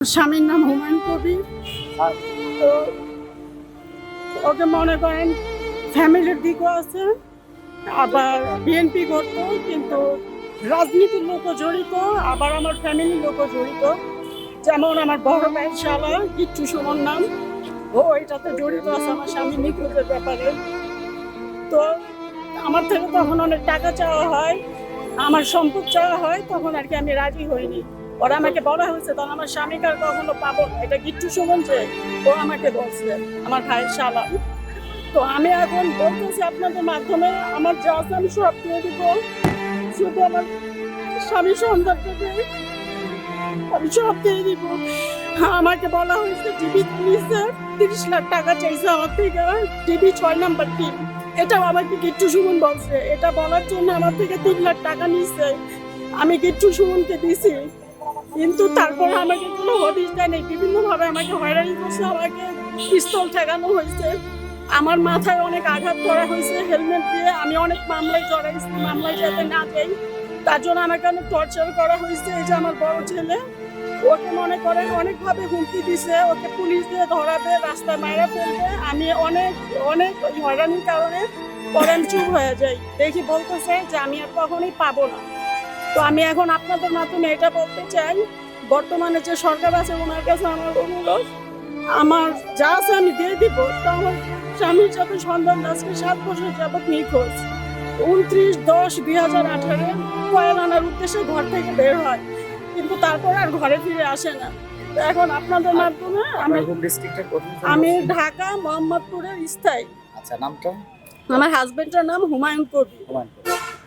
স্বামীর নাম হুমায়ুন কবির। তো ওকে মনে করেন ফ্যামিলির দিকও আছে, আবার বিএনপি করতো, কিন্তু রাজনীতির লোকও জড়িত, আবার আমার ফ্যামিলির লোকও জড়িত। যেমন আমার বড় ভাইয়ের শালা কিচ্ছু সুমন নাম, ও এটাতে জড়িত আছে আমার স্বামী নিখোঁজের ব্যাপারে। তো আমার থেকে তখন অনেক টাকা চাওয়া হয়, আমার সম্পদ চাওয়া হয়, তখন আর কি আমি রাজি হইনি। ওরা আমাকে বলা হয়েছে তখন আমার স্বামীকে আর কখনো পাবো না, এটা কিচ্ছু সুমন যে ও আমাকে বলছে, আমার ভাইয়ের শালা। তো আমি এখন বলতেছি আপনাদের মাধ্যমে আমার যা আছে আমি সব দিয়ে দিব, শুধু আমার স্বামী সন্তানটাকে আমি সব দিয়ে দিব। আমাকে বলা হয়েছে টিভি নিচ্ছে 30 লাখ টাকা চাইছে আমার থেকে, টিভি 6 নাম্বার টিম। এটাও আমাকে কিচ্ছু সুমন বলছে, এটা বলার জন্য আমার থেকে 3 লাখ টাকা নিচ্ছে, আমি কিচ্ছু সুমনকে দিছি। কিন্তু তারপরে আমাকে কোনো হদিশ দেয় নেই, বিভিন্নভাবে আমাকে হয়রানি করছে, আমাকে পিস্তল ঠেকানো হয়েছে, আমার মাথায় অনেক আঘাত করা হয়েছে হেলমেট দিয়ে। আমি অনেক মামলায় জড়াইছি, মামলায় যাতে না যাই তার জন্য আমাকে অনেক টর্চার করা হয়েছে। এই যে আমার বড় ছেলে, ওকে মনে করেন অনেকভাবে হুমকি দিছে, ওকে পুলিশ দিয়ে ধরাবে, রাস্তায় মারা ফেলবে। আমি অনেক অনেক হয়রানির কারণে পরে আমি চুপ হয়ে যাই, দেখি বলতেছে যে আমি আর কখনোই পাবো না। তো আমি এখন আপনাদের মাধ্যমে এটা বলতে চাই, বর্তমানে যে সরকার আছে ওনার কাছে আমার অনুরোধ, আমার যা আছে আমি দিয়ে দিব। তো আমার স্বামীর সাথে সন্তান আজকে 7 বছর যাবৎ নিখোঁজ। 29/10/2018 কয়েল আনার উদ্দেশ্যে ঘর থেকে বের হয়, কিন্তু তারপর আর ঘরে ফিরে আসে না। তো এখন আপনাদের মাধ্যমে আমি ঢাকা মোহাম্মদপুরের স্থায়ী। আচ্ছা, নামটা? আমার হাজবেন্ডের নাম হুমায়ুন কবির।